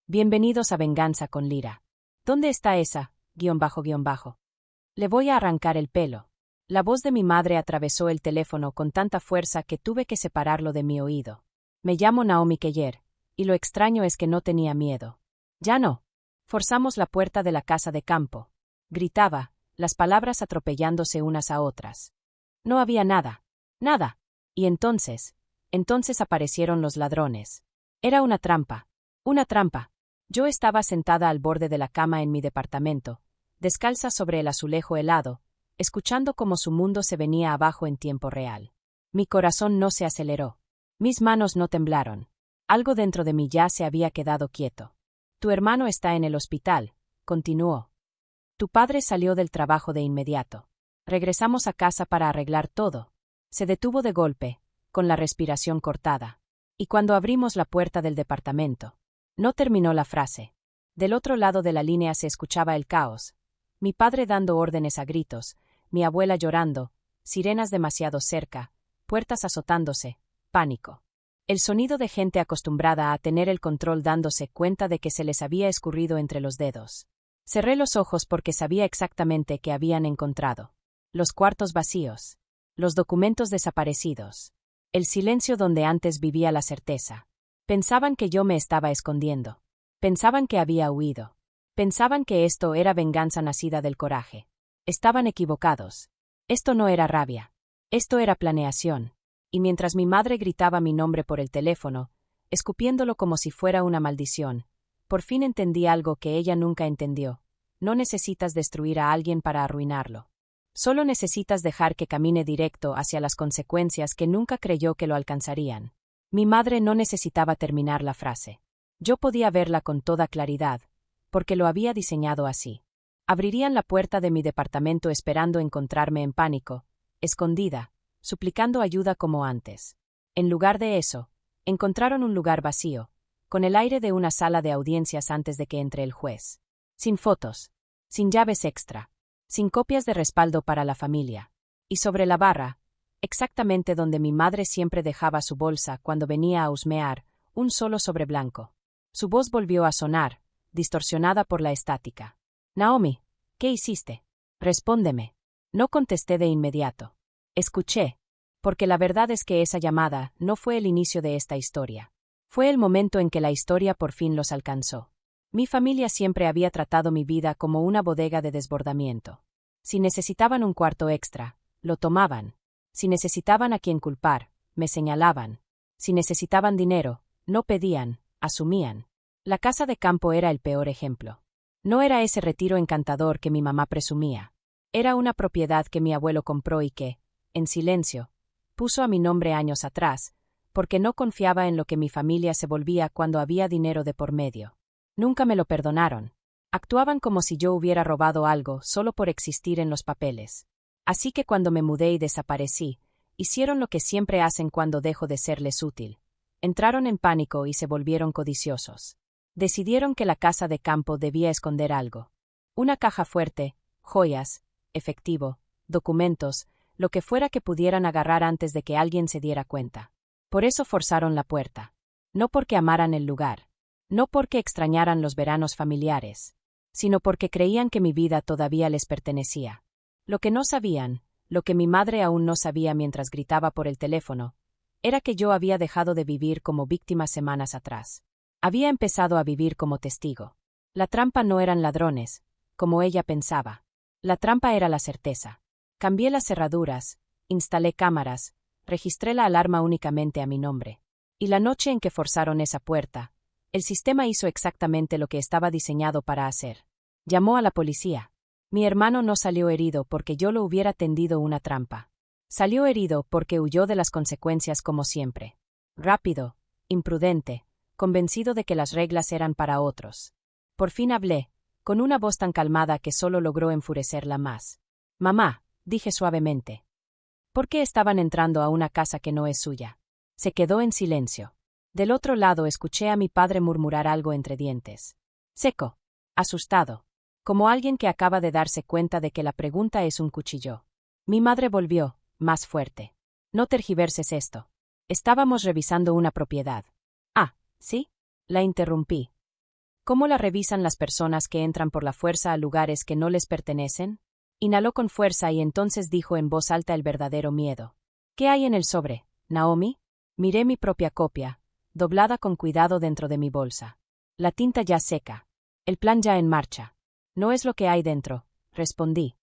Bienvenidos a Venganza con Lira. ¿Dónde está esa? Le voy a arrancar el pelo. La voz de mi madre atravesó el teléfono con tanta fuerza que tuve que separarlo de mi oído. Me llamo Naomi Keller, y lo extraño es que no tenía miedo. Ya no. Forzamos la puerta de la casa de campo. Gritaba, las palabras atropellándose unas a otras. No había nada. Nada. Y entonces aparecieron los ladrones. Era una trampa. Una trampa. Yo estaba sentada al borde de la cama en mi departamento, descalza sobre el azulejo helado, escuchando cómo su mundo se venía abajo en tiempo real. Mi corazón no se aceleró. Mis manos no temblaron. Algo dentro de mí ya se había quedado quieto. Tu hermano está en el hospital, continuó. Tu padre salió del trabajo de inmediato. Regresamos a casa para arreglar todo. Se detuvo de golpe, con la respiración cortada. Y cuando abrimos la puerta del departamento, no terminó la frase. Del otro lado de la línea se escuchaba el caos. Mi padre dando órdenes a gritos, mi abuela llorando, sirenas demasiado cerca, puertas azotándose, pánico. El sonido de gente acostumbrada a tener el control dándose cuenta de que se les había escurrido entre los dedos. Cerré los ojos porque sabía exactamente qué habían encontrado. Los cuartos vacíos. Los documentos desaparecidos. El silencio donde antes vivía la certeza. Pensaban que yo me estaba escondiendo. Pensaban que había huido. Pensaban que esto era venganza nacida del coraje. Estaban equivocados. Esto no era rabia. Esto era planeación. Y mientras mi madre gritaba mi nombre por el teléfono, escupiéndolo como si fuera una maldición, por fin entendí algo que ella nunca entendió. No necesitas destruir a alguien para arruinarlo. Solo necesitas dejar que camine directo hacia las consecuencias que nunca creyó que lo alcanzarían. Mi madre no necesitaba terminar la frase. Yo podía verla con toda claridad, porque lo había diseñado así. Abrirían la puerta de mi departamento esperando encontrarme en pánico, escondida, suplicando ayuda como antes. En lugar de eso, encontraron un lugar vacío, con el aire de una sala de audiencias antes de que entre el juez. Sin fotos, sin llaves extra, sin copias de respaldo para la familia. Y sobre la barra, exactamente donde mi madre siempre dejaba su bolsa cuando venía a husmear, un solo sobre blanco. Su voz volvió a sonar, distorsionada por la estática. Naomi, ¿qué hiciste? Respóndeme. No contesté de inmediato. Escuché, porque la verdad es que esa llamada no fue el inicio de esta historia. Fue el momento en que la historia por fin los alcanzó. Mi familia siempre había tratado mi vida como una bodega de desbordamiento. Si necesitaban un cuarto extra, lo tomaban. Si necesitaban a quien culpar, me señalaban. Si necesitaban dinero, no pedían, asumían. La casa de campo era el peor ejemplo. No era ese retiro encantador que mi mamá presumía. Era una propiedad que mi abuelo compró y que, en silencio, puso a mi nombre años atrás, porque no confiaba en lo que mi familia se volvía cuando había dinero de por medio. Nunca me lo perdonaron. Actuaban como si yo hubiera robado algo solo por existir en los papeles. Así que cuando me mudé y desaparecí, hicieron lo que siempre hacen cuando dejo de serles útil. Entraron en pánico y se volvieron codiciosos. Decidieron que la casa de campo debía esconder algo. Una caja fuerte, joyas, efectivo, documentos, lo que fuera que pudieran agarrar antes de que alguien se diera cuenta. Por eso forzaron la puerta. No porque amaran el lugar. No porque extrañaran los veranos familiares. Sino porque creían que mi vida todavía les pertenecía. Lo que no sabían, lo que mi madre aún no sabía mientras gritaba por el teléfono, era que yo había dejado de vivir como víctima semanas atrás. Había empezado a vivir como testigo. La trampa no eran ladrones, como ella pensaba. La trampa era la certeza. Cambié las cerraduras, instalé cámaras, registré la alarma únicamente a mi nombre. Y la noche en que forzaron esa puerta, el sistema hizo exactamente lo que estaba diseñado para hacer. Llamó a la policía. Mi hermano no salió herido porque yo lo hubiera tendido una trampa. Salió herido porque huyó de las consecuencias como siempre. Rápido, imprudente, convencido de que las reglas eran para otros. Por fin hablé, con una voz tan calmada que solo logró enfurecerla más. Mamá, dije suavemente. ¿Por qué estaban entrando a una casa que no es suya? Se quedó en silencio. Del otro lado escuché a mi padre murmurar algo entre dientes. Seco. Asustado. Como alguien que acaba de darse cuenta de que la pregunta es un cuchillo. Mi madre volvió, más fuerte. No tergiverses esto. Estábamos revisando una propiedad. Ah, ¿sí? La interrumpí. ¿Cómo la revisan las personas que entran por la fuerza a lugares que no les pertenecen? Inhaló con fuerza y entonces dijo en voz alta el verdadero miedo. ¿Qué hay en el sobre, Naomi? Miré mi propia copia, doblada con cuidado dentro de mi bolsa. La tinta ya seca. El plan ya en marcha. No es lo que hay dentro, respondí.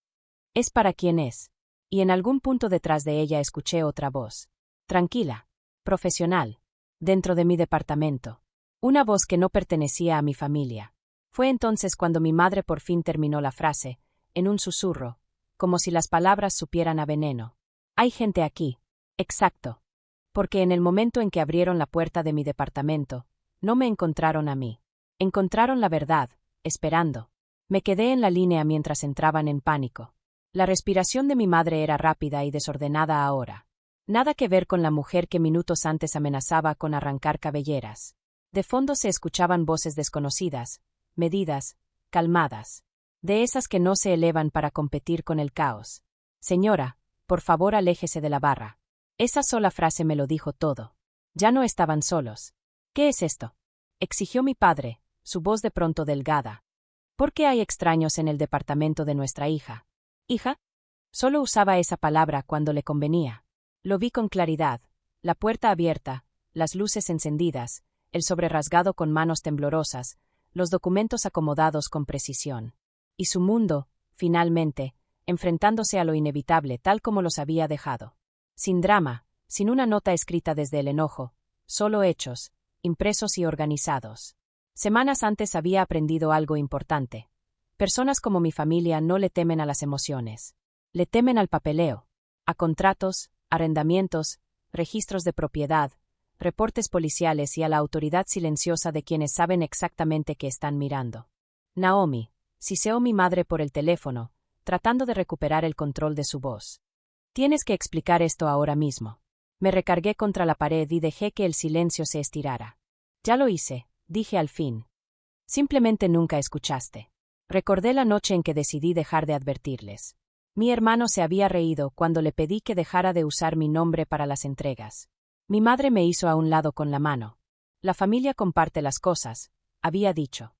Es para quien es. Y en algún punto detrás de ella escuché otra voz. Tranquila. Profesional. Dentro de mi departamento. Una voz que no pertenecía a mi familia. Fue entonces cuando mi madre por fin terminó la frase, en un susurro, como si las palabras supieran a veneno. Hay gente aquí. Exacto. Porque en el momento en que abrieron la puerta de mi departamento, no me encontraron a mí. Encontraron la verdad, esperando. Me quedé en la línea mientras entraban en pánico. La respiración de mi madre era rápida y desordenada ahora. Nada que ver con la mujer que minutos antes amenazaba con arrancar cabelleras. De fondo se escuchaban voces desconocidas, medidas, calmadas. De esas que no se elevan para competir con el caos. Señora, por favor aléjese de la barra. Esa sola frase me lo dijo todo. Ya no estaban solos. ¿Qué es esto? Exigió mi padre, su voz de pronto delgada. ¿Por qué hay extraños en el departamento de nuestra hija? ¿Hija? Solo usaba esa palabra cuando le convenía. Lo vi con claridad, la puerta abierta, las luces encendidas, el sobre rasgado con manos temblorosas, los documentos acomodados con precisión. Y su mundo, finalmente, enfrentándose a lo inevitable tal como los había dejado. Sin drama, sin una nota escrita desde el enojo, solo hechos, impresos y organizados. Semanas antes había aprendido algo importante. Personas como mi familia no le temen a las emociones. Le temen al papeleo, a contratos, arrendamientos, registros de propiedad, reportes policiales y a la autoridad silenciosa de quienes saben exactamente qué están mirando. Naomi, siseó mi madre por el teléfono, tratando de recuperar el control de su voz. Tienes que explicar esto ahora mismo. Me recargué contra la pared y dejé que el silencio se estirara. Ya lo hice, dije al fin. Simplemente nunca escuchaste. Recordé la noche en que decidí dejar de advertirles. Mi hermano se había reído cuando le pedí que dejara de usar mi nombre para las entregas. Mi madre me hizo a un lado con la mano. La familia comparte las cosas, había dicho.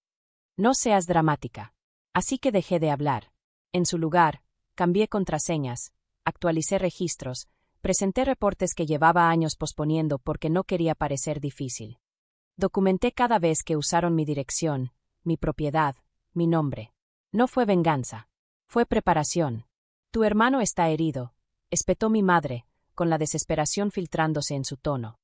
No seas dramática. Así que dejé de hablar. En su lugar, cambié contraseñas, actualicé registros, presenté reportes que llevaba años posponiendo porque no quería parecer difícil. Documenté cada vez que usaron mi dirección, mi propiedad, mi nombre. No fue venganza. Fue preparación. Tu hermano está herido, espetó mi madre, con la desesperación filtrándose en su tono.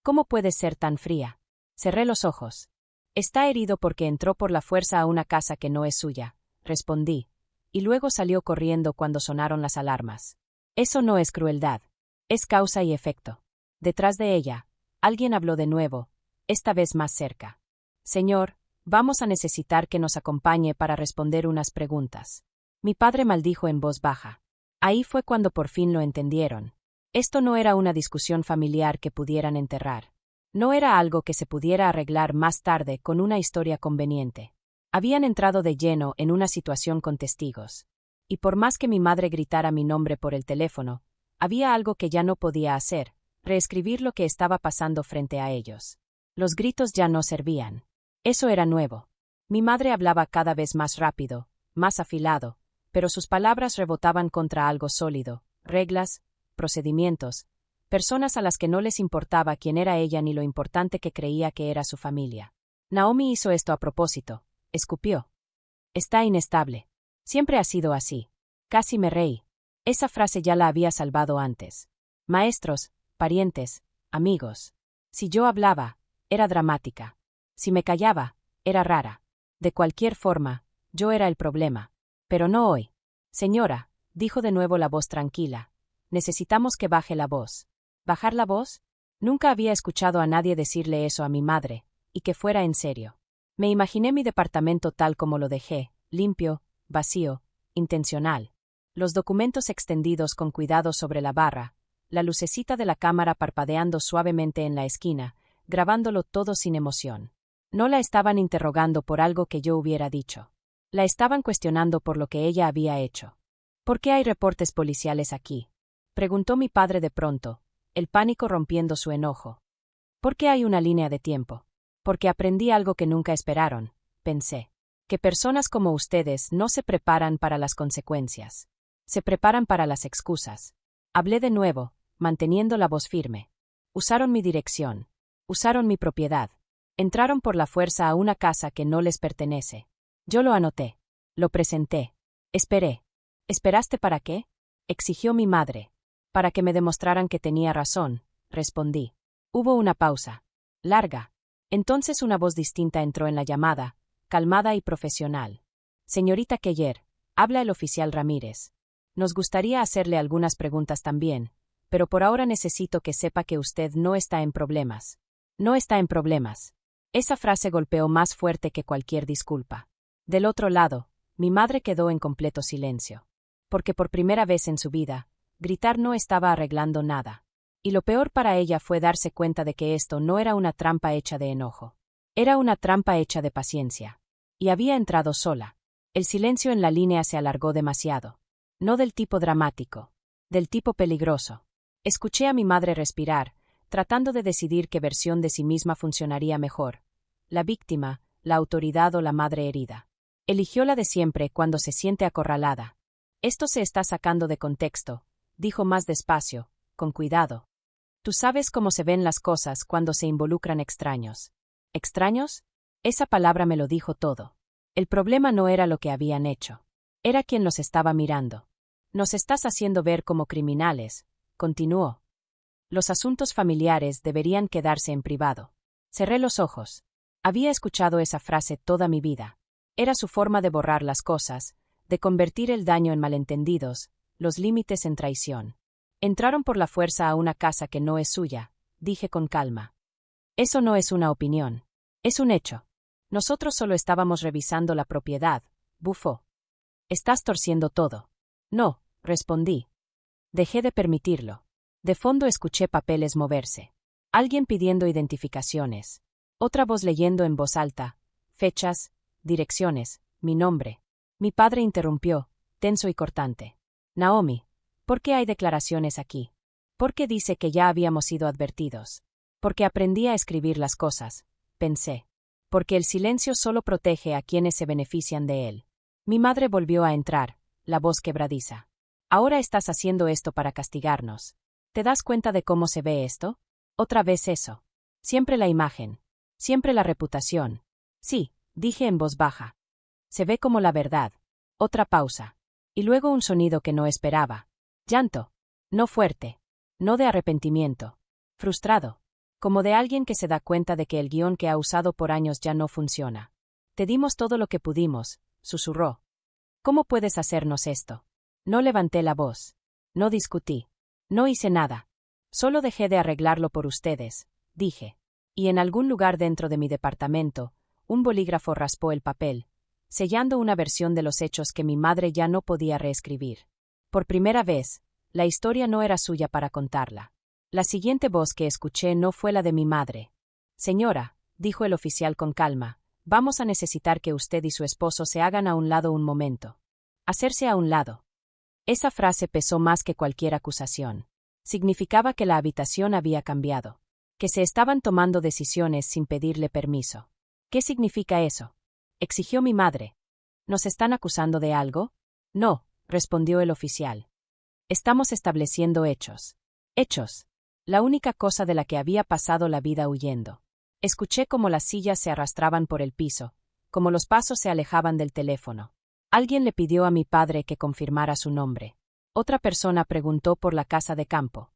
¿Cómo puedes ser tan fría? Cerré los ojos. Está herido porque entró por la fuerza a una casa que no es suya, respondí, y luego salió corriendo cuando sonaron las alarmas. Eso no es crueldad. Es causa y efecto. Detrás de ella, alguien habló de nuevo, esta vez más cerca. Señor, vamos a necesitar que nos acompañe para responder unas preguntas. Mi padre maldijo en voz baja. Ahí fue cuando por fin lo entendieron. Esto no era una discusión familiar que pudieran enterrar. No era algo que se pudiera arreglar más tarde con una historia conveniente. Habían entrado de lleno en una situación con testigos. Y por más que mi madre gritara mi nombre por el teléfono, había algo que ya no podía hacer, reescribir lo que estaba pasando frente a ellos. Los gritos ya no servían. Eso era nuevo. Mi madre hablaba cada vez más rápido, más afilado, pero sus palabras rebotaban contra algo sólido, reglas, procedimientos, personas a las que no les importaba quién era ella ni lo importante que creía que era su familia. Naomi hizo esto a propósito, escupió. Está inestable. Siempre ha sido así. Casi me reí. Esa frase ya la había salvado antes. Maestros, parientes, amigos. Si yo hablaba, era dramática. Si me callaba, era rara. De cualquier forma, yo era el problema. Pero no hoy. Señora, dijo de nuevo la voz tranquila. Necesitamos que baje la voz. ¿Bajar la voz? Nunca había escuchado a nadie decirle eso a mi madre, y que fuera en serio. Me imaginé mi departamento tal como lo dejé, limpio, vacío, intencional. Los documentos extendidos con cuidado sobre la barra, la lucecita de la cámara parpadeando suavemente en la esquina, grabándolo todo sin emoción. No la estaban interrogando por algo que yo hubiera dicho. La estaban cuestionando por lo que ella había hecho. ¿Por qué hay reportes policiales aquí? Preguntó mi padre de pronto, el pánico rompiendo su enojo. ¿Por qué hay una línea de tiempo? Porque aprendí algo que nunca esperaron. pensé. Que personas como ustedes no se preparan para las consecuencias. Se preparan para las excusas. Hablé de nuevo, manteniendo la voz firme. Usaron mi dirección. Usaron mi propiedad. Entraron por la fuerza a una casa que no les pertenece. Yo lo anoté. Lo presenté. Esperé. ¿Esperaste para qué? Exigió mi madre. Para que me demostraran que tenía razón, respondí. Hubo una pausa. Larga. Entonces una voz distinta entró en la llamada, calmada y profesional. Señorita Keller, habla el oficial Ramírez. Nos gustaría hacerle algunas preguntas también, pero por ahora necesito que sepa que usted no está en problemas. No está en problemas. Esa frase golpeó más fuerte que cualquier disculpa. Del otro lado, mi madre quedó en completo silencio. Porque por primera vez en su vida, gritar no estaba arreglando nada. Y lo peor para ella fue darse cuenta de que esto no era una trampa hecha de enojo. Era una trampa hecha de paciencia. Y había entrado sola. El silencio en la línea se alargó demasiado. No del tipo dramático. Del tipo peligroso. Escuché a mi madre respirar, tratando de decidir qué versión de sí misma funcionaría mejor. La víctima, la autoridad o la madre herida. Eligió la de siempre cuando se siente acorralada. Esto se está sacando de contexto, dijo más despacio, con cuidado. Tú sabes cómo se ven las cosas cuando se involucran extraños. ¿Extraños? Esa palabra me lo dijo todo. El problema no era lo que habían hecho. Era quien los estaba mirando. Nos estás haciendo ver como criminales, continuó. Los asuntos familiares deberían quedarse en privado. Cerré los ojos. Había escuchado esa frase toda mi vida. Era su forma de borrar las cosas, de convertir el daño en malentendidos, los límites en traición. Entraron por la fuerza a una casa que no es suya, dije con calma. Eso no es una opinión. Es un hecho. Nosotros solo estábamos revisando la propiedad, bufó. Estás torciendo todo. No, respondí. Dejé de permitirlo. De fondo escuché papeles moverse. Alguien pidiendo identificaciones. Otra voz leyendo en voz alta. Fechas, direcciones, mi nombre. Mi padre interrumpió, tenso y cortante. Naomi, ¿por qué hay declaraciones aquí? ¿Por qué dice que ya habíamos sido advertidos? Porque aprendí a escribir las cosas, pensé. Porque el silencio solo protege a quienes se benefician de él. Mi madre volvió a entrar, la voz quebradiza. Ahora estás haciendo esto para castigarnos. ¿Te das cuenta de cómo se ve esto? Otra vez eso. Siempre la imagen. Siempre la reputación. Sí, dije en voz baja. Se ve como la verdad. Otra pausa. Y luego un sonido que no esperaba. Llanto. No fuerte. No de arrepentimiento. Frustrado. Como de alguien que se da cuenta de que el guión que ha usado por años ya no funciona. Te dimos todo lo que pudimos, susurró. ¿Cómo puedes hacernos esto? No levanté la voz. No discutí. No hice nada. Solo dejé de arreglarlo por ustedes, dije. Y en algún lugar dentro de mi departamento, un bolígrafo raspó el papel, sellando una versión de los hechos que mi madre ya no podía reescribir. Por primera vez, la historia no era suya para contarla. La siguiente voz que escuché no fue la de mi madre. Señora, dijo el oficial con calma, vamos a necesitar que usted y su esposo se hagan a un lado un momento. Hacerse a un lado. Esa frase pesó más que cualquier acusación. Significaba que la habitación había cambiado. Que se estaban tomando decisiones sin pedirle permiso. ¿Qué significa eso? Exigió mi madre. ¿Nos están acusando de algo? No, respondió el oficial. Estamos estableciendo hechos. Hechos. La única cosa de la que había pasado la vida huyendo. Escuché cómo las sillas se arrastraban por el piso, como los pasos se alejaban del teléfono. Alguien le pidió a mi padre que confirmara su nombre. Otra persona preguntó por la casa de campo.